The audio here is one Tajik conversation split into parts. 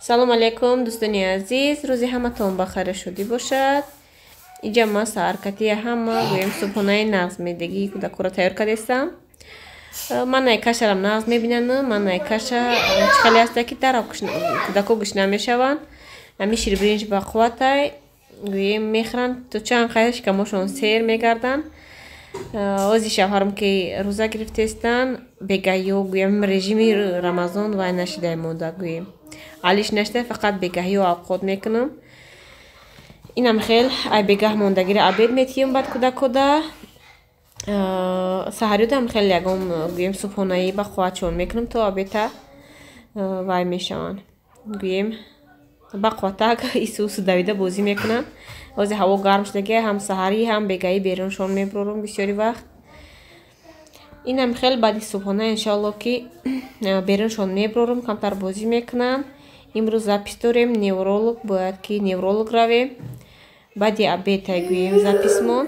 салом алейкум дӯстони азиз, рӯзи ҳаматон бахайр шудӣ бошад. Инҷа ма саҳаркатии ҳама гӯем субҳонаи нағзмедагии кӯдакоро тайёр кардестам. Ман найкашарам нағз мебинанам, ман найкаша чикали аста ки дара кӯдако гӯшна мешаванд. Ами ширбиринҷ ба қувватай гӯем мехӯранд, то чанд хайр шикамошон сер мегарданд. Ози шавҳарам ки рӯза гирифтестанд, бегаҳиё гӯем режими рамазон вай нашидай монда гӯем. Алиш нашидай фақат бегаҳиё авқот мекунам. Инам хел ай бегаҳ мондагиро абед метиём бад кӯдакода. Саҳариёдам хел ягон гӯем субҳонаи ба қувватшон мекунам, то абета вай мешаванд. Гӯем ба қувватак ису давида бозӣ мекунанд. Ози ҳаво гарм шудагия ҳам саҳарӣ ҳам бегаҳӣ беруншон мебурорам бисёри вақт. Инам хел баъди субҳона иншоалло ки беруншон мебурорам, камтар бозӣ мекунанд. Имрӯз запис дорем, невролог бояд ки невролог равем. Баъди абетай гӯем записмон.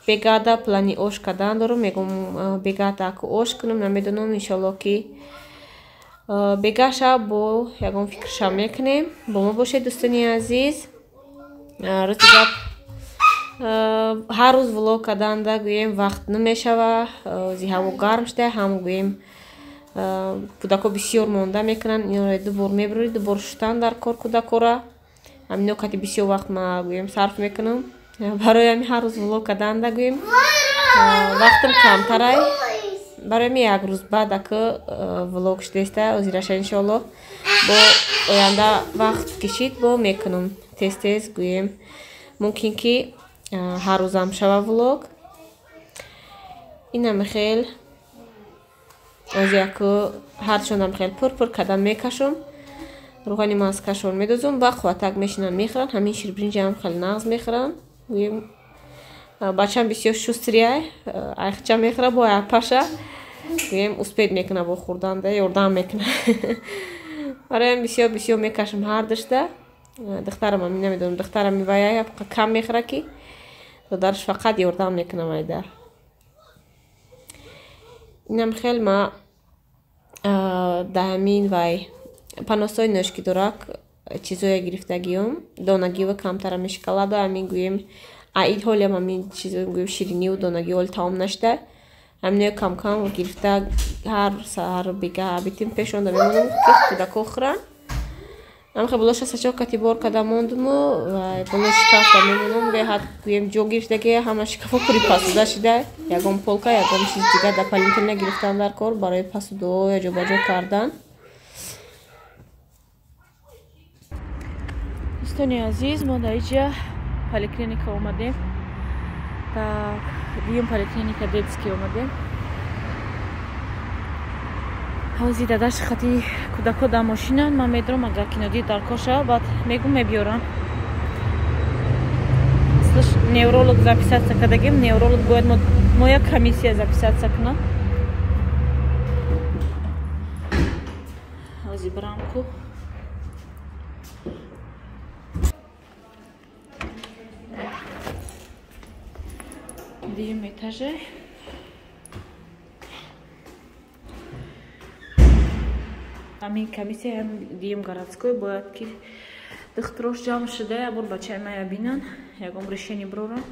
Бегаъда плани ош кардан дорам, мегӯм бегаъда аку ош кунам, намедонам иншоалло ки бегаъша бо ягон фикрша мекунем. Бо мо бошед дӯстони азиз. Рӯзи гап ҳар рӯз влог карданда гӯем вақт намешава, ози ҳаво гарм шуда, ҳам гӯем кӯдако бисёр монда мекунанд, инро дубор мебурӣ, дубор шуштан дар кор кӯдакора. Ҳамин вақти бисёр вақт ма гӯем сарф мекунам барои ҳамин ҳар рӯз влог карданда гӯем вақтам камтарай. Барои ҳамин як рӯз баъд ака влог шудеста озираша иншоалло бо оянда вақт кишид бо мекунам тез гӯем мумкин ки ҳар рӯзам шава влог. Инам хел ози аку ҳарчонам хел пур кардан мекашам. Рӯғани маскашон медозам, ба қувватак мешинанд мехӯранд. Ҳамин ширбиринҷам хел нағз мехӯранд. Гӯем бачам бисёр шустрияй, айхча мехӯра бо айпаша. Гӯем успед мекуна бо хӯрданда, ёрдам мекуна. Бароям бисёр мекашам ҳар дашта. Духтарам ами намедонам, духтарам вай кам мехӯра ки додараш фақат ёрдам мекуна майдар. Инам хел ма да ҳамин вай паносои нӯшкидорак чизое гирифтагиём, донагиёва камтара ми шоколаду ҳамин гӯем аид ҳолиам ҳамин чизо гӯем шириниву донагиё ҳоли тамом нашуда. Ҳамино кам гирифта ҳар саҳар бегаҳ абитим пешонда мемонам ки кӯдако хӯранд. Амхе болоша сачо катибор када мондуму вай боло шикафта мемонам беҳад гӯем ҷо гирифтагия ҳама шикафо пури пасуда шуда. Ягон полка ягон чиз дигар да палинтина гирифтам дар кор барои пасудо я ҷобаҷо кардан. Дӯстони азиз, мо дар инҷа поликлиника омадем. Так, диюм поликлиника детский омадем. ҳози дадаш хати кӯдако дар мошинанд. Ман медорам агар кинодӣ дар кор шава баъд мегӯм мебиёрам. Аслаш невролог записатсия кардагим. Невролог бояд мо як комиссия записатсия кунам. ҳози брамку диюм этаже. Ҳамин комиссия диюм городской бояд ки духтурош ҷамъ шуда ябор бачаи мая бинанд, ягон решение бурорам.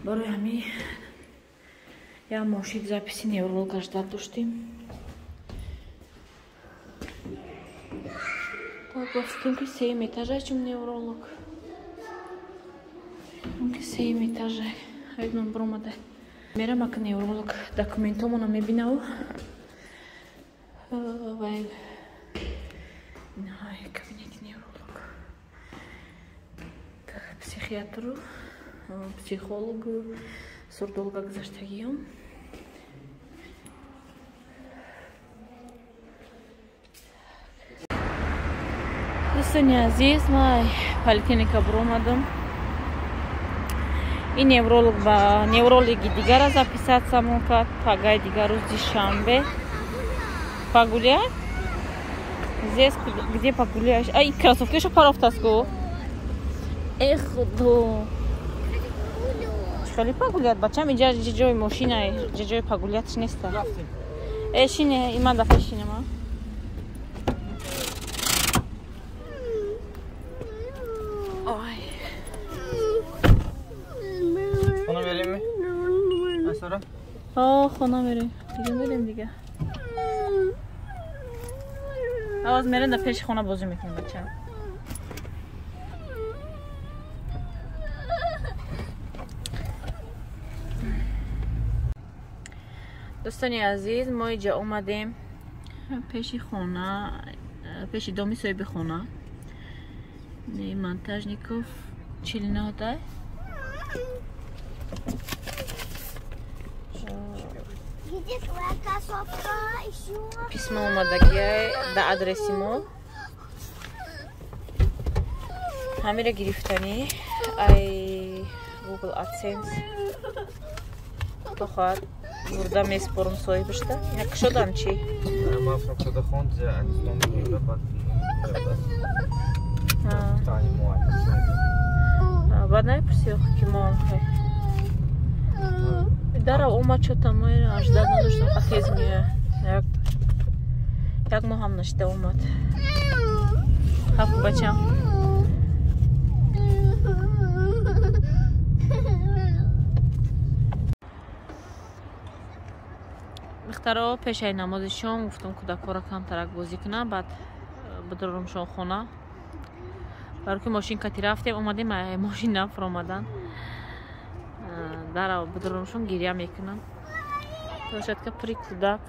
Барои ҳамин як мошин записи неврологаш дар доштем. Так гуфтем ки сеюм этажа чум невролог. Ки сеюм этажа айдном бромада. Мерам ака невролог документомона мебинаву. Вай кабинети невролог. Психиатру, психологу, сурдолга гузаштагиём. дӯстони азиз, ман поликлиника буромадам. ин невролог ба неврологи дигара записатсия мекард. Пагаи дигар рӯзи шанбе. Погулять? Здесь где погуляешь? Ай, кроссовки еще парафтаску. Эх, да. Шкали погулять, бачам иджа ҷои мошина, ҷои погулятш неста. Эшине, има дафешине ма. خونه میریم دیگه میریم دیگه آواز میرین در پیش خونه بازی میکنیم بچه دوستانی عزیز ما اینجا اومدیم پیش خونه پیش دومی صاحب خونه монтажников چیلناده письмо омадагиай да адреси мо ҳамира гирифтанӣ ай Google AdSense то хоҳад бурда меспорум соҳибашда як шодам чи баъд напурсӣ ки мо дарав омад чотам аждар надоштам қатез мия як моҳ ҳам нашида омад ҳафу бачам михтаро пешаи намози шом гуфтам кӯдакҳоро камтарак бозӣ кунам баъд бидорумшон хона бароки мошинкати рафтем омадем мошин нафр омадан дарав бидорумшон гирья мекунам площадка пури кӯдак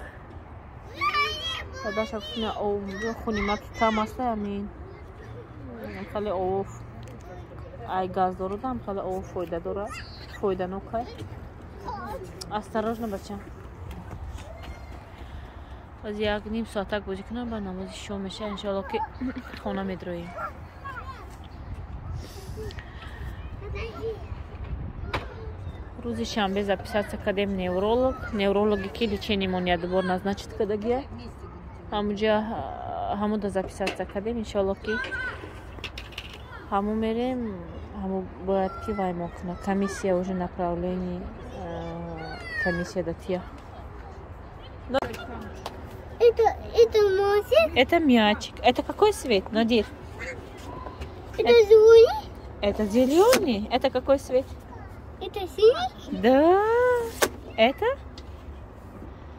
дадаша гуфтам хуни маки кам аста амин хеле овоф ай газ дорудам хеле овоф фоида дорад фоиданокай осторожно бачам аз як ним соатак бозӣ кунам ба намози шом меша иншоалло ки хона медроим рӯзи шанбе записаться кардем неврологи ки лечение мония дубор назначит кардагия ҳамуҷа ҳамуда записаться кардем иншоалло ки ҳаму мерем ҳаму бояд ки вай мо кунад комиссия уже направление комиссия датия Это мальчик? Это мячик. Это какой цвет, Надир? Это зеленый? Это зеленый. Это какой цвет? Это синий? Да. Это?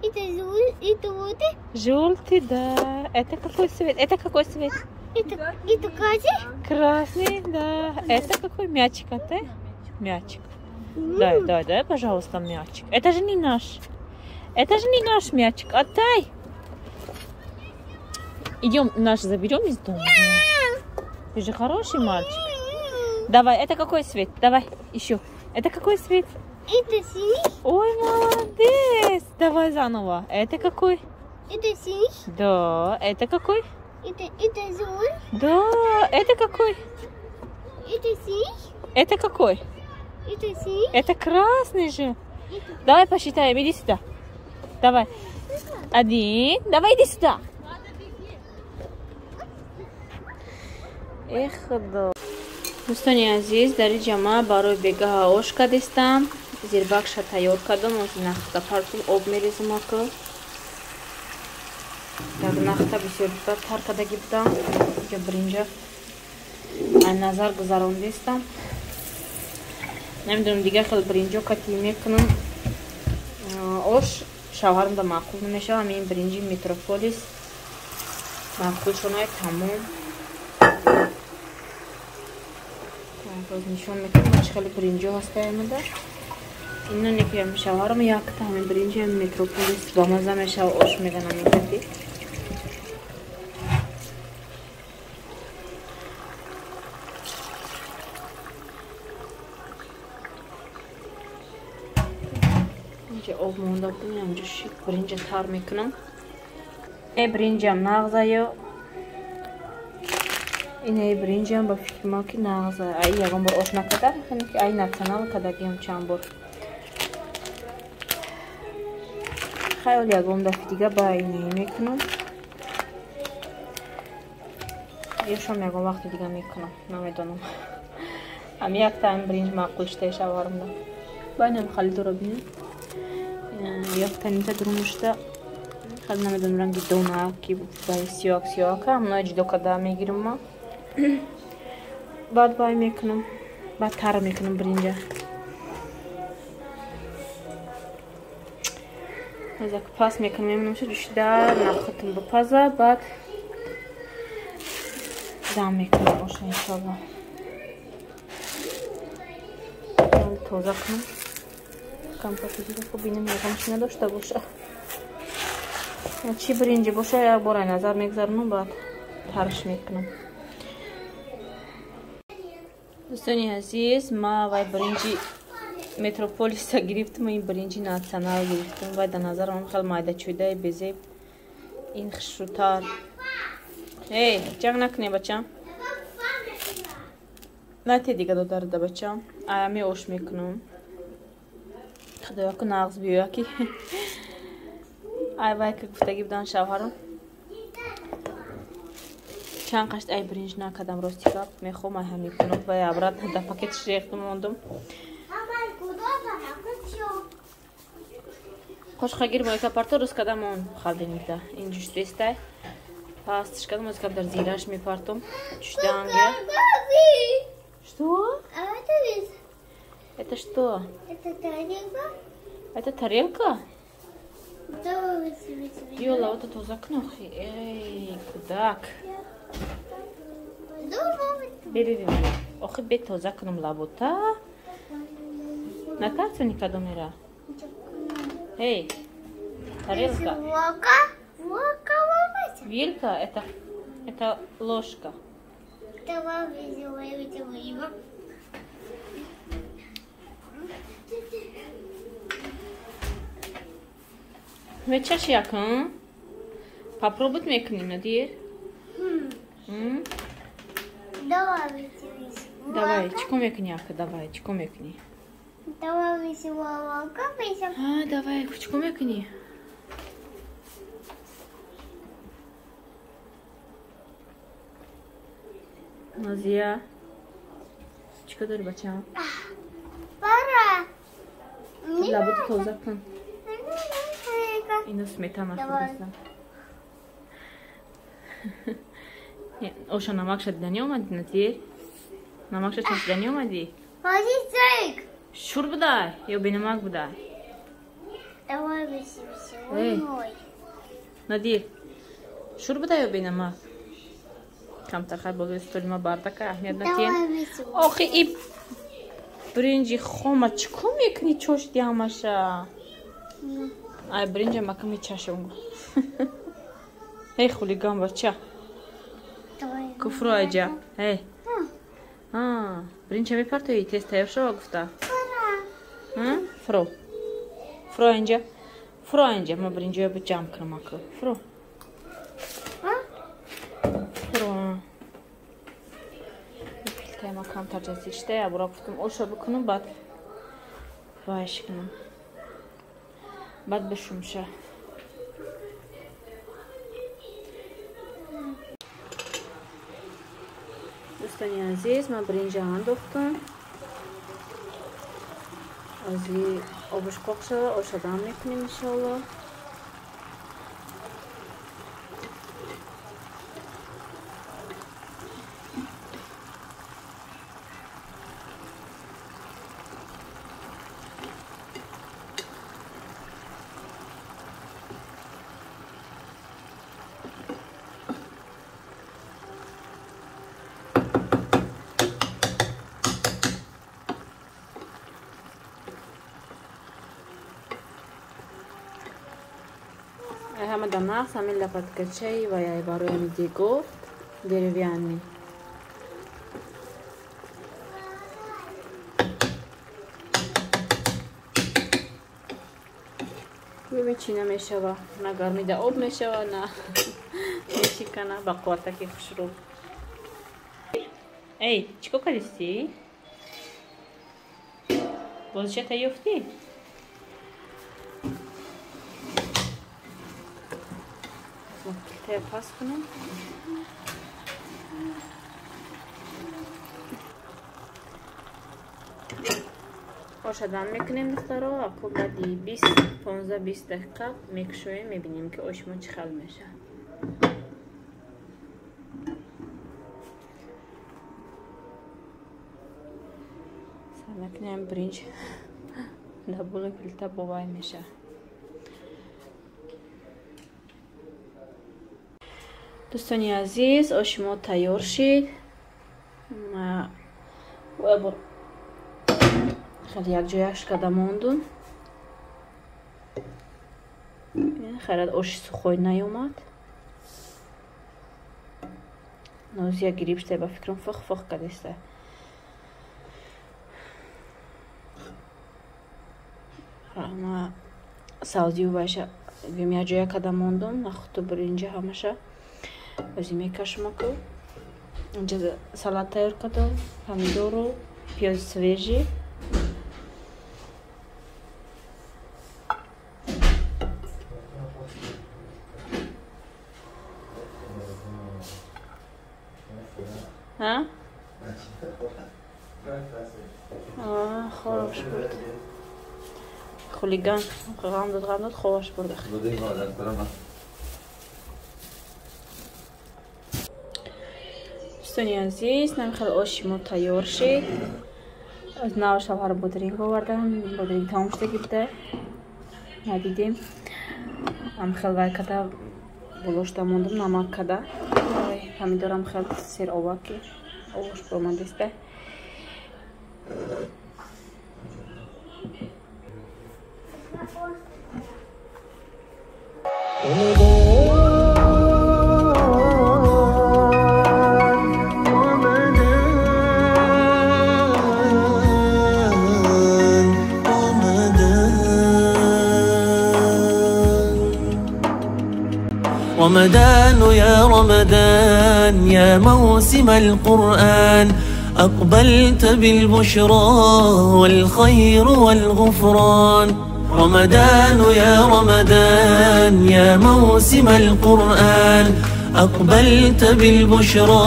Это зеленый? Это желтый? Желтый, да. Это какой цвет? Это какой цвет? Это красный? Красный, да. Это какой мячик? Это мячик. Дай, пожалуйста, мячик. Это же не наш. Это же не наш мячик. Отдай. Идем, наш заберем из дома. Ты же хороший мальчик. Давай, это какой цвет? Давай, еще. Это какой цвет? Это синий? Ой, молодец. Давай заново. Это какой? Это синий? Да. Это какой? Это зеленый? Да. Это какой? Это синий? Это какой? Это синий? Это красный же. Давай посчитаем. Иди сюда. Давай. Один. Давай, иди сюда. эх худо дӯстони азиз дар ин ҷама барои бегаҳа ош кардистам зирбакша тайёр кардам аз нахта партул об мерезам ака як нахта бисёр тар кардаги будам ҷа бринҷа ай назар гузарондистам намедонам дигар хел бринҷо кати мекунам ош шавҳарам да маъқул намешава ҳамин бринҷи метрополис маъқулшонаи тамом باز نشون میکنم چه خیلی برنجو هسته آمده اینو نکیم شوهرم یک تا همین برنج متروپولیس با مزه میشه و آش میگنم میکنی اینجا آب مونده بود اینجا شیک برنج تر میکنم این برنجم نغزه یا اینه برنجم با فکر ما که نغزه ای یکم بار آش نکرده میکنم که ای نکنال کدگیم چند بار خیلی یکم دفعه دیگه با اینه میکنم یه شام یکم وقت دیگه میکنم نمیدونم هم یک تا این برنج معقول شده شوهرم ده با اینم خیلی داره بینم یک تا نیتا درمشته خیلی نمیدونم رنگی دونه که باید سیاک همونای جدا کده میگیرم ما بعد بای میکنم بعد تر میکنم برنجه ازک پاس میکنم میمونم شد بیشتر نفختم بپزه بعد دم میکنم باشه انشالله تازه کنم کم پاکیزی رو بینم یکمش نداشته باشه چی برنجی باشه یک بار نظر میگذارم بعد ترش میکنم دوستانی عزیز ما وای برنجی متروپولیس گرفتم این برنجی ناسیونال گرفتم و در نظر من خیلی مایده چوده بزیب این خشروتار جنگ نکنی بچم نه تی دیگه دو دارده بچم آیامی اوش میکنم خدایا که نغز بیویا کی ای وای که گفتگی بدن شوهرم چند قشت ای برنج نکدم راستی که میخوام ای هم میکنم و عبرت در پاکتش ریختم موندم خوش خگیر باید که پرتو روز کدام اون خالده نیده این جوش دیسته پس کدام روز کدام در زیرش میپرتم جوش دانگه Что? А это весь. Это что? Это тарелка. Это тарелка? Да, весь. Юла, вот это окно. Эй, кудак. Бери. Охи бет то закном лабота. На тарцу никогда мира. Эй, тарелка. Вилка, это ложка. Вечер якын? Попробовать мекнем, Надир? Давай, чеком мекняка, давай, чеком мекни. Давай молоко пейсем. Давай, чеком мекни. Назия, чика дори бачам? Пора. Лабуду тоза кун. Ино сметана худаса. Оша намак шадида не омади, Надир? Намак шадида не омади? Ходи стейк. Шур будай, ё бенамак будай. Давай висимся. Эй. Надир, шур будай ё бенамак? Камтахай боги столима бардака ахмият натиен. Охи и бринжи хома чико мекни чош диамаша. Ай бринжа мака мечашам. Эй хулиган бача. Куфру айджа. Эй. Бринжа мепартои теста евшава гуфта. Фро. Фро айнджа. Фро айнджа ма бринжа ба ҷамъ кунам ака. Фро. Тема камтар ҷазишта абура гуфтам оша бикунам баъд вайш кунам. Баъд бишумша. Дӯстони азиз, ман бринҷа андохтам. Ази обаш поқ шава, оша дам мекунем иншоалло. Ҳама дар нағз ҳамин лапаткачаи ва яй барои дегов деревянный. бибин чӣ намешава, на гармида об мешава, на мешикана ба қувватаки хушрӯб. Эй, чӣ кор кардистӣ? Бозичата ёфтӣ? Пас کنم آشه دم میکنیم دخترها اکو بعدی 15-20 دقیقه میکشویم میبینیم که آش ما چه خل میشه. سر نکنیم برنج دبوله کلتا بوای میشه. دوستانی عزیز آش ما تیار شد. خیلی یک جایش کده موندون. خیلی آش سخوی نیومد. نوزیا گریبشته با فکرم فخ کدیسته. اما سازیو باشه ویم جای کده موندم نخوتو برینجا همشه وزیم کشم کو اینجا سالاد تیار کردم پامیدور و پیاز سویجی ها خرابش بود خلیگان غامداد خوش برده دوستانی عزیز نمیخواد آشی ما تیار شد از نو شوهر بودرینگ آوردم بودرینگ تمام شده گیبده ندیدیم هم خیلی وای کده بلوشته موندم نمک کده پامیدورم خیلی سیر آواکی آوش برماندیسته رمضان يا رمضان يا موسم القرآن أقبلت بالبشرى والخير والغفران رمضان يا رمضان يا موسم القرآن أقبلت بالبشرى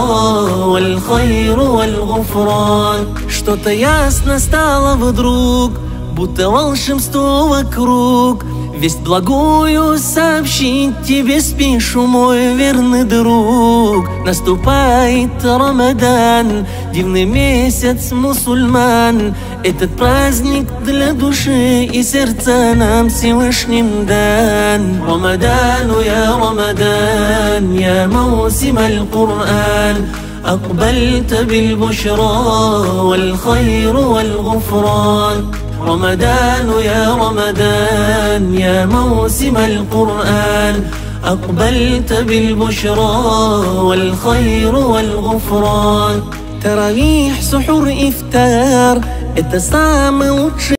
والخير والغفران Что-то ясно стало вдруг, будто волшебство вокруг. Весть благую сообщить тебе спешу, мой верный друг. Наступает Рамадан, дивный месяц мусульман. Этот праздник для души и сердца нам Всевышним дан. Рамадану я Рамадан, я موسم القرآن أقبلت بالبشرى والخير والغفران رمضان يا رمضان يا موسم القرآن أقبلت بالبشرى والخير والغفران تراويح سحور إفطار это самый лучший